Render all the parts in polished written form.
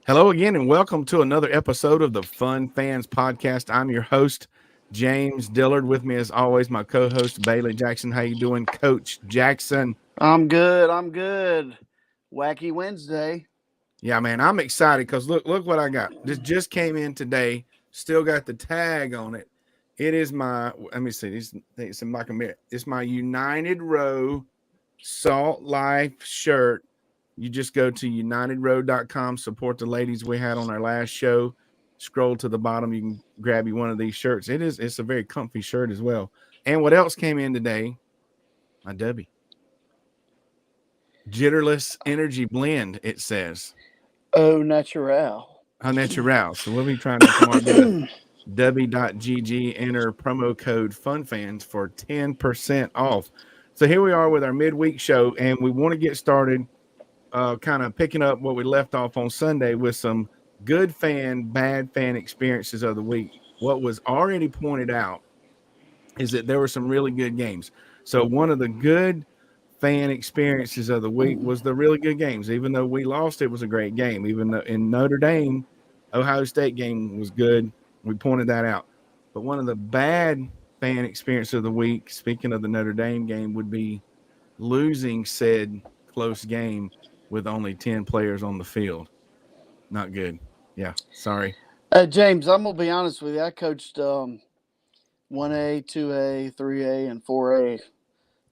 Hello again, and welcome to another episode of the Fun Fans Podcast. I'm your host, James Dillard. With me, as always, my co-host Bailey Jackson. How you doing, Coach Jackson? I'm good. I'm good. Wacky Wednesday. Yeah, man, I'm excited because look what I got. This just came in today. Still got the tag on it. It is my. Let me see. It's in my commit. It's my United Row Salt Life shirt. You just go to unitedrow.com, support the ladies we had on our last show. Scroll to the bottom, you can grab you one of these shirts. It's a very comfy shirt as well. And what else came in today? My Debbie. Jitterless energy blend, it says. Oh, natural. How natural. So we'll be trying that tomorrow. Go to w.gg, enter promo code FUNFANS for 10% off. So here we are with our midweek show, and we want to get started kind of picking up what we left off on Sunday with some good fan, bad fan experiences of the week. What was already pointed out is that there were some really good games. So one of the good fan experiences of the week was the really good games. Even though we lost, it was a great game. Even though in Notre Dame, Ohio State game was good. We pointed that out. But one of the bad fan experiences of the week, speaking of the Notre Dame game, would be losing said close game with only 10 players on the field. Not good. Yeah, sorry. James, I'm gonna be honest with you. I coached 1A, 2A, 3A, and 4A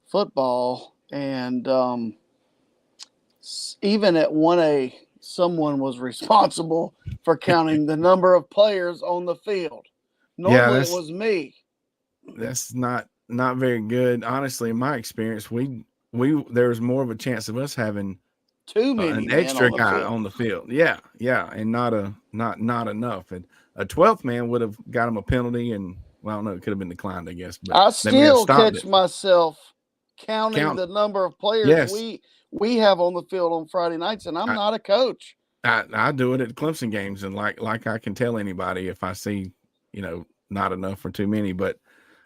football, and even at 1A, someone was responsible for counting the number of players on the field. Normally, it was me. That's not very good. Honestly, in my experience, we there's more of a chance of us having too many an extra on guy on the field. Yeah, and not enough. And a 12th man would have got him a penalty, and well, no, it could have been declined, I guess. But I still catch myself counting the number of players we have on the field on Friday nights, and I'm not a coach. I do it at Clemson games, and like I can tell anybody if I see, not enough or too many. But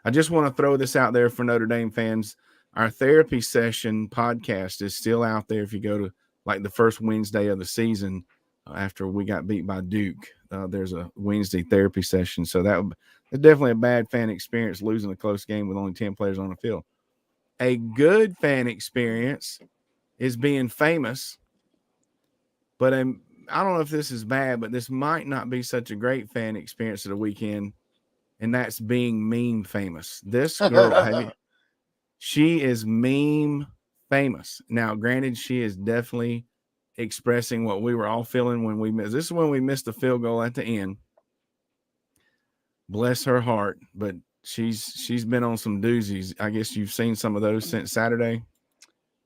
I just want to throw this out there for Notre Dame fans. Our therapy session podcast is still out there. If you go to like the first Wednesday of the season after we got beat by Duke, there's a Wednesday therapy session. So that's definitely a bad fan experience, losing a close game with only 10 players on the field. A good fan experience is being famous, but I don't know if this is bad, but this might not be such a great fan experience of the weekend, and that's being meme famous. This girl, she is meme famous. Now, granted, she is definitely expressing what we were all feeling when we missed. This is when we missed the field goal at the end. Bless her heart, but she's been on some doozies. I guess you've seen some of those since Saturday.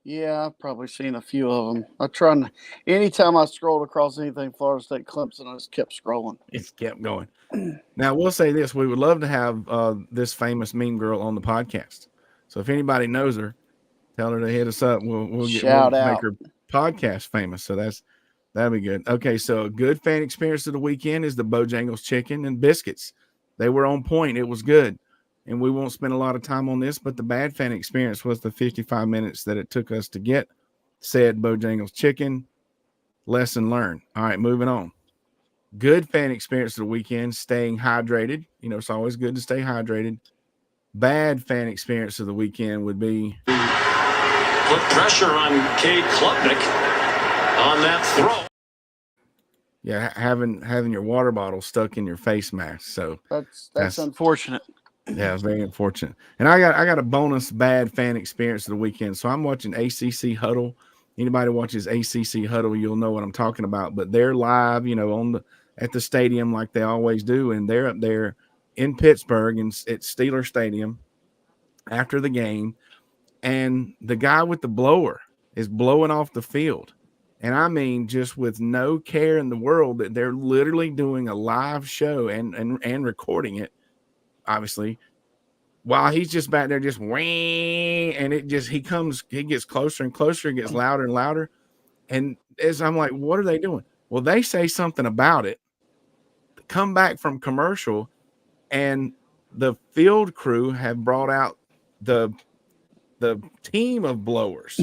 Yeah, I've probably seen a few of them. Anytime I scrolled across anything Florida State Clemson, I just kept scrolling. It's kept going. Now, we'll say this. We would love to have this famous meme girl on the podcast. So if anybody knows her, tell her to hit us up. We'll make her podcast famous. So that'd be good. Okay, so a good fan experience of the weekend is the Bojangles chicken and biscuits. They were on point. It was good. And we won't spend a lot of time on this, but the bad fan experience was the 55 minutes that it took us to get said Bojangles chicken. Lesson learned. All right, moving on. Good fan experience of the weekend, staying hydrated. It's always good to stay hydrated. Bad fan experience of the weekend would be put pressure on Cade Klubnik on that throw. Yeah, having your water bottle stuck in your face mask. So that's unfortunate. Yeah, very unfortunate. And I got a bonus bad fan experience of the weekend. So I'm watching ACC Huddle. Anybody watches ACC Huddle, you'll know what I'm talking about. But they're live, at the stadium like they always do, and they're up there in Pittsburgh and at Steeler Stadium after the game, and the guy with the blower is blowing off the field. And I mean, just with no care in the world, that they're literally doing a live show and recording it, obviously, while he's just back there just whang, and he gets closer and closer, it gets louder and louder. And as I'm like, what are they doing? Well, they say something about it, come back from commercial, and the field crew have brought out the the team of blowers.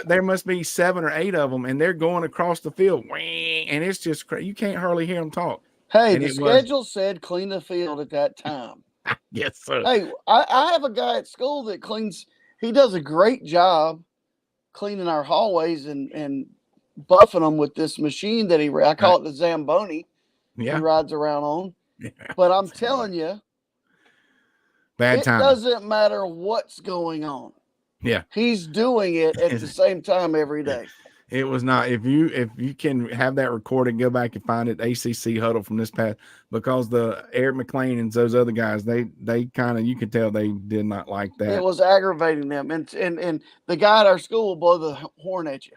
There must be 7 or 8 of them, and they're going across the field, and it's just you can't hardly hear them talk. Hey, And the schedule said clean the field at that time. Yes, sir. Hey, I have a guy at school that cleans. He does a great job cleaning our hallways and buffing them with this machine that I call it the Zamboni. Yeah. He rides around on. Yeah. But I'm telling you, bad time. It doesn't matter what's going on. Yeah. He's doing it at the same time every day. It was not. If you can have that recorded, go back and find it. ACC huddle from this past, because the Eric McLean and those other guys, they kind of, you could tell they did not like that. It was aggravating them, and the guy at our school will blow the horn at you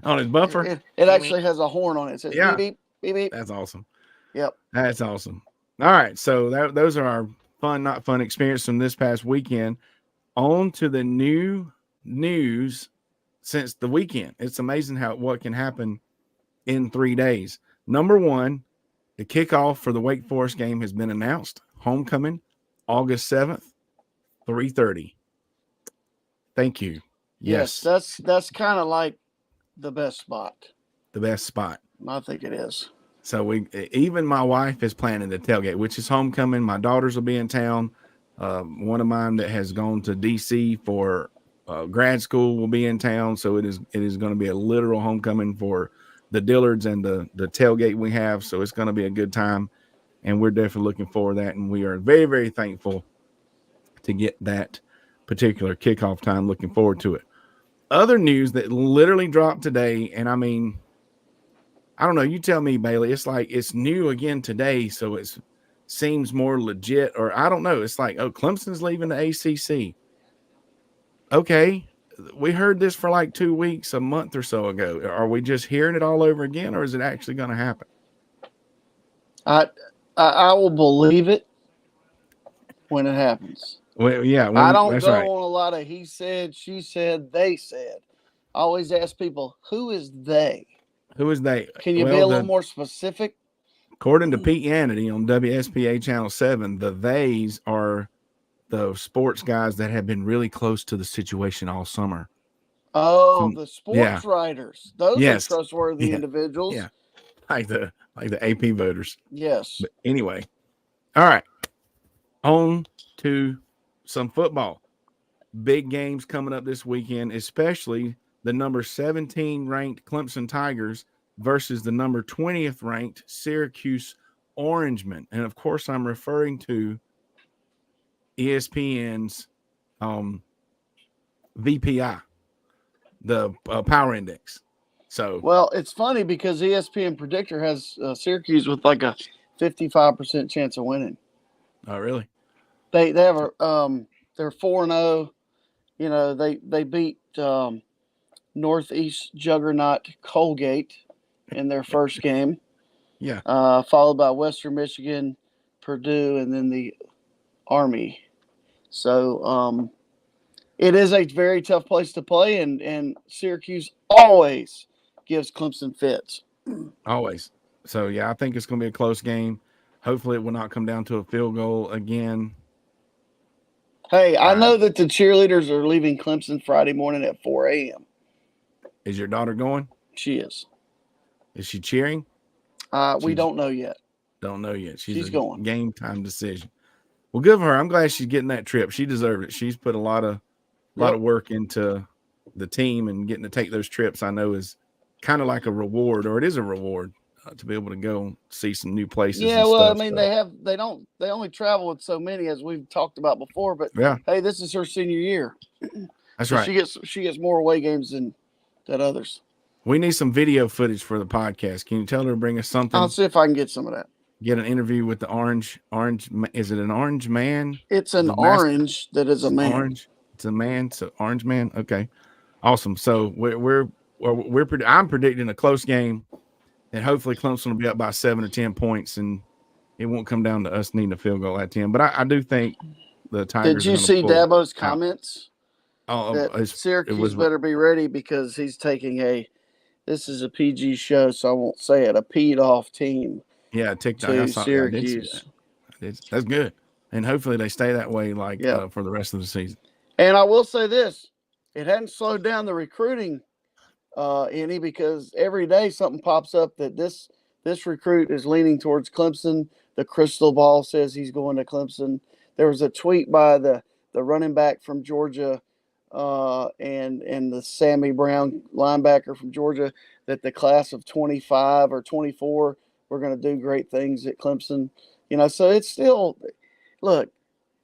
on his buffer. It actually has a horn on it. It says beep beep beep beep. That's awesome. Yep, that's awesome. All right, so those are our fun, not fun experience from this past weekend. On to the new news. Since the weekend, it's amazing what can happen in 3 days. Number one, the kickoff for the Wake Forest game has been announced. Homecoming, August 7th, 3:30. Thank you. Yes, that's kind of like the best spot. The best spot. I think it is. So even my wife is planning the tailgate, which is homecoming. My daughters will be in town. One of mine that has gone to DC for grad school will be in town, so it is going to be a literal homecoming for the Dillards and the tailgate we have. So it's going to be a good time, and we're definitely looking forward to that. And we are very, very thankful to get that particular kickoff time. Looking forward to it. Other news that literally dropped today, and I mean, I don't know. You tell me, Bailey. It's like it's new again today, so it seems more legit, or I don't know. It's like, oh, Clemson's leaving the ACC. Okay, we heard this for like 2 weeks, a month or so ago. Are we just hearing it all over again, or is it actually going to happen? I will believe it when it happens. Well, yeah, I don't go on a lot of he said, she said, they said. I always ask people, who is they? Who is they? Can you be a little more specific? According to Pete Hannity on WSPA Channel 7, the theys are the sports guys that have been really close to the situation all summer. Oh, the sports writers. Those are trustworthy individuals. Yeah. Like the AP voters. Yes. But anyway. All right. On to some football. Big games coming up this weekend, especially the number 17 ranked Clemson Tigers versus the number 20th ranked Syracuse Orangemen. And of course, I'm referring to ESPN's VPI, the power index. So, well, it's funny because ESPN Predictor has Syracuse with like a 55% chance of winning. Oh, really? They have they're 4-0. You know, they beat Northeast juggernaut Colgate in their first game. Yeah. Followed by Western Michigan, Purdue, and then the Army. So it is a very tough place to play, and Syracuse always gives Clemson fits. Always. So, yeah, I think it's going to be a close game. Hopefully it will not come down to a field goal again. Hey, I know that the cheerleaders are leaving Clemson Friday morning at 4 a.m. Is your daughter going? She is. Is she cheering? We don't know yet. Don't know yet. She's going. Game time decision. Well, good for her. I'm glad she's getting that trip. She deserved it. She's put a lot of work into the team, and getting to take those trips, I know, is kind of like a reward, or it is a reward to be able to go see some new places. Yeah, well, I mean, they only travel with so many, as we've talked about before. But hey, this is her senior year. That's right. She gets more away games than others. We need some video footage for the podcast. Can you tell her to bring us something? I'll see if I can get some of that. Get an interview with the orange. Is it an orange man? It's an orange that is a man. Orange. It's a man. So orange man. Okay, awesome. So I'm predicting a close game, and hopefully Clemson will be up by 7 or 10 points, and it won't come down to us needing a field goal at 10. But I do think the Tigers. Did you see Dabo's comments? That Syracuse better be ready because he's taking this is a PG show, so I won't say it, a peed off team. Yeah, TikTok. To Syracuse. That's good. and hopefully they stay that way Yeah. for the rest of the season. And I will say this: it hadn't slowed down the recruiting any, because every day something pops up that this recruit is leaning towards Clemson. The crystal ball says he's going to Clemson. There was a tweet by the running back from Georgia and the Sammy Brown linebacker from Georgia that the class of 25 or 24 were going to do great things at Clemson. So it's still, look,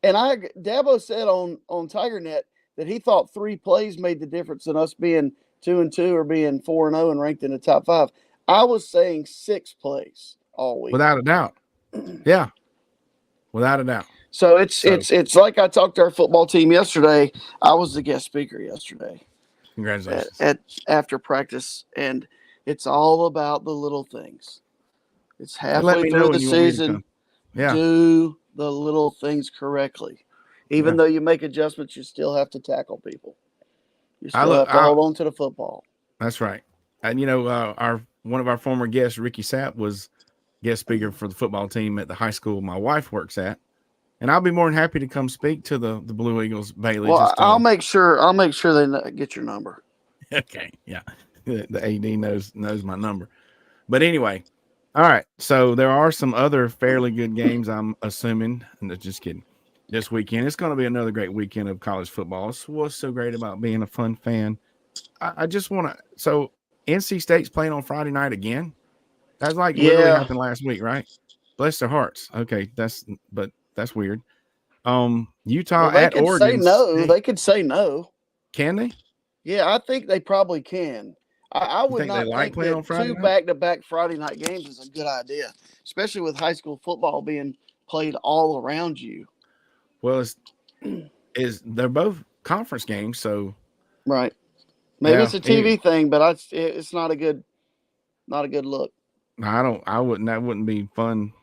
and Dabo said on TigerNet that he thought 3 plays made the difference in us being 2-2 or being 4-0 and ranked in the top 5. I was saying 6 plays all week. Without a doubt. Yeah. Without a doubt. So it's like I talked to our football team yesterday. I was the guest speaker yesterday. Congratulations. At after practice, and it's all about the little things. It's halfway through the season. Yeah. Do the little things correctly. Even though you make adjustments, you still have to tackle people. You still have to hold on to the football. That's right. And one of our former guests, Ricky Sapp, was guest speaker for the football team at the high school my wife works at. And I'll be more than happy to come speak to the Blue Eagles, Bailey. Well, I'll make sure they get your number. Okay, yeah. The AD knows my number. But anyway, all right. So there are some other fairly good games, I'm assuming. And just kidding. This weekend, it's going to be another great weekend of college football. It's what's so great about being a fun fan. I just want to. So NC State's playing on Friday night again. That's literally happened last week, right? Bless their hearts. Okay, that's weird. Utah at Oregon. They could say no. Can they? Yeah, I think they probably can. I would not think that 2 back-to-back Friday night games is a good idea, especially with high school football being played all around you. Well, they're both conference games, so right. Maybe it's a TV thing, but it's not a good look. That wouldn't be fun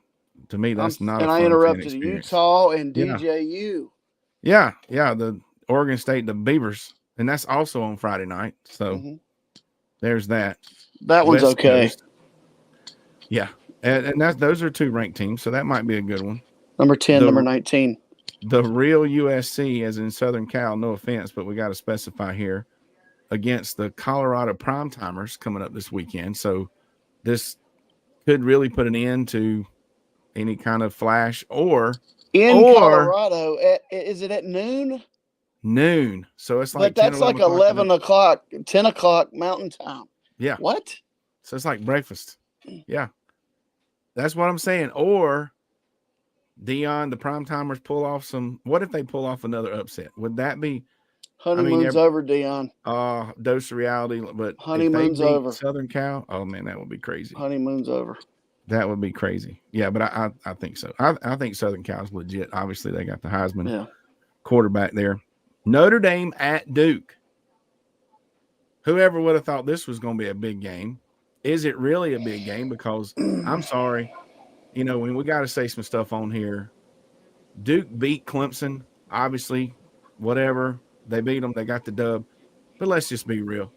to me. That's not. And I interrupted Utah and DJU. Yeah, the Oregon State, the Beavers, and that's also on Friday night. So there's that. That one's West okay. Coast. Yeah, and those are 2 ranked teams, so that might be a good one. Number 10, number 19. The real USC, as in Southern Cal, no offense, but we got to specify here, against the Colorado Primetimers coming up this weekend. So this could really put an end to any kind of flash or Colorado. Is it at noon? Noon. So it's but that's like 11 o'clock, 10 o'clock Mountain Time. Yeah. What? So it's like breakfast. Yeah. That's what I'm saying. Or Dion, the Primetimers pull off some. What if they pull off another upset? Would that be? Honeymoon's over, Dion. Dose of reality. But honeymoon's over. Southern Cal. Oh man, that would be crazy. Honeymoon's over. That would be crazy. Yeah, but I think so. I think Southern Cal is legit. Obviously, they got the Heisman quarterback there. Notre Dame at Duke. Whoever would have thought this was going to be a big game? Is it really a big game? Because I'm sorry, when we got to say some stuff on here. Duke beat Clemson, obviously, whatever. They beat them. They got the dub. But let's just be real.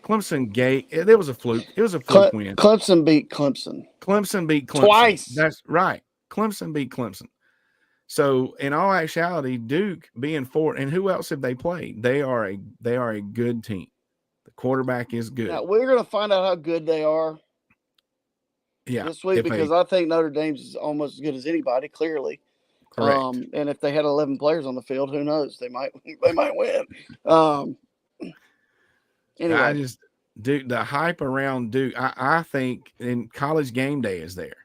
Clemson it was a fluke. It was a fluke win. Clemson beat Clemson. Clemson beat Clemson. Twice. That's right. Clemson beat Clemson. So in all actuality, Duke being 4, and who else have they played? They are a good team. The quarterback is good. Now, we're going to find out how good they are this week because I think Notre Dame's is almost as good as anybody, clearly. Correct. And if they had 11 players on the field, who knows? They might win. Anyway. Duke, the hype around Duke, I think in College Game Day is there.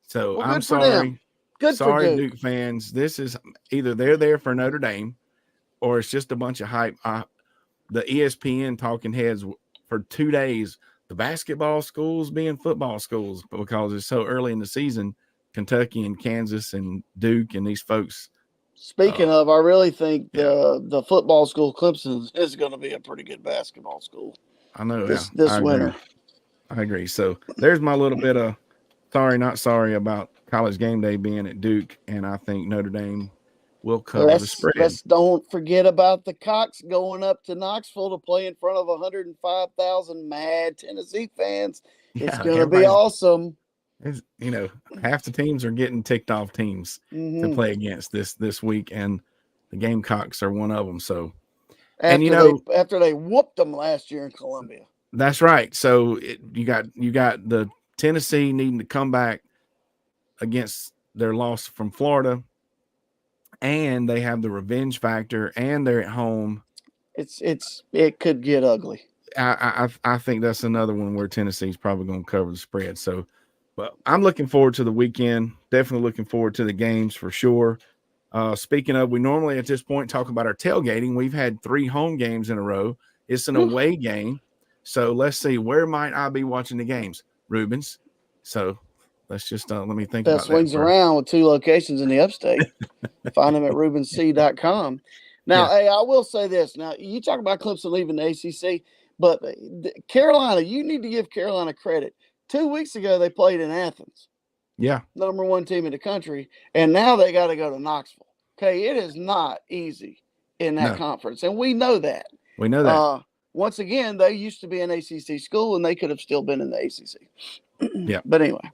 So I'm sorry. Good sorry, for Duke fans. This is either they're there for Notre Dame or it's just a bunch of hype. The ESPN talking heads for 2 days, the basketball schools being football schools because it's so early in the season, Kentucky and Kansas and Duke and these folks. Speaking of, I really think the football school Clemson is going to be a pretty good basketball school. I know this winter. I agree. So there's my little bit of sorry, not sorry about College Game Day being at Duke, and I think Notre Dame will cover the spread. Let's don't forget about the Cox going up to Knoxville to play in front of 105,000 mad Tennessee fans. It's going to be awesome. half the teams are getting ticked off teams to play against this week, and the Gamecocks are one of them. So, after they whooped them last year in Columbia. That's right. So you got the Tennessee needing to come back against their loss from Florida, and they have the revenge factor, and they're at home. It could get ugly. I think that's another one where Tennessee's probably going to cover the spread. So, but I'm looking forward to the weekend. Definitely looking forward to the games for sure. Speaking of, we normally at this point talk about our tailgating. We've had 3 home games in a row. It's an away game. So let's see, where might I be watching the games? Rubens. So let's just let me think that about swings that. around with 2 locations in the upstate. Find them at rubensc.com. Now, hey, I will say this. Now, you talk about Clemson leaving the ACC, but Carolina, you need to give Carolina credit. 2 weeks ago, they played in Athens. Yeah. Number 1 team in the country. And now they got to go to Knoxville. Okay, it is not easy in that conference. And we know that. We know that. Once again, they used to be an ACC school, and they could have still been in the ACC. Yeah. But anyway.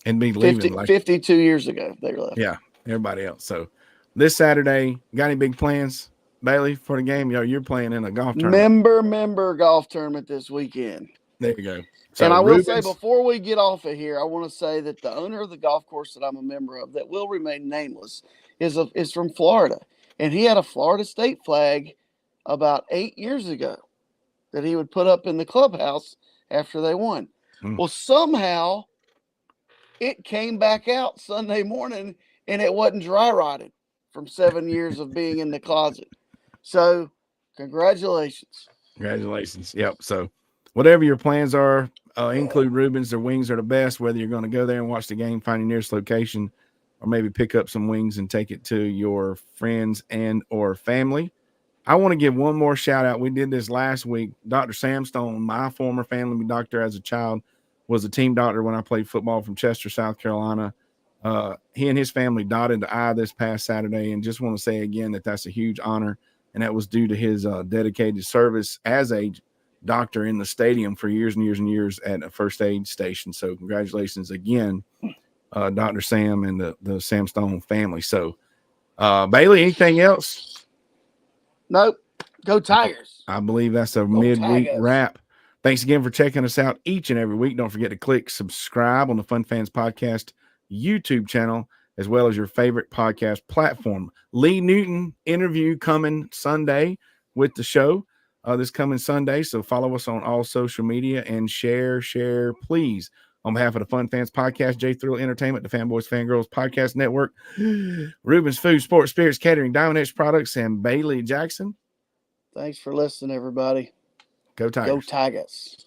And be leaving 52 years ago, they left. Yeah, everybody else. So this Saturday, got any big plans, Bailey, for the game? You're playing in a golf tournament. Member golf tournament this weekend. There you go. So and I will say, before we get off of here, I want to say that the owner of the golf course that I'm a member of, that will remain nameless, is from Florida. And he had a Florida State flag about 8 years ago that he would put up in the clubhouse after they won. Well, somehow it came back out Sunday morning, and it wasn't dry rotted from 7 years of being in the closet. So congratulations. Congratulations. Yep. So whatever your plans are, include Rubens. Their wings are the best, whether you're going to go there and watch the game, find your nearest location, or maybe pick up some wings and take it to your friends and or family. I want to give one more shout out. We did this last week. Dr. Sam Stone, my former family doctor as a child, was a team doctor when I played football from Chester, South Carolina. He and his family dotted the I this past Saturday, and just want to say again that that's a huge honor, and that was due to his dedicated service as a doctor in the stadium for years and years and years at a first aid station. So congratulations again, Dr. Sam and the Sam Stone family. So Bailey, anything else? Nope. Go Tigers. I believe that's a midweek wrap. Thanks again for checking us out each and every week. Don't forget to click subscribe on the Fun Fans Podcast YouTube channel, as well as your favorite podcast platform. Lee Newton interview coming Sunday with the show this coming Sunday. So follow us on all social media and share, please. On behalf of the Fun Fans Podcast, J Thrill Entertainment, the Fanboys Fangirls Podcast Network, Rubens Food, Sports, Spirits, Catering, Diamond Edge Products, and Bailey Jackson. Thanks for listening, everybody. Go Tigers. Go Tigers.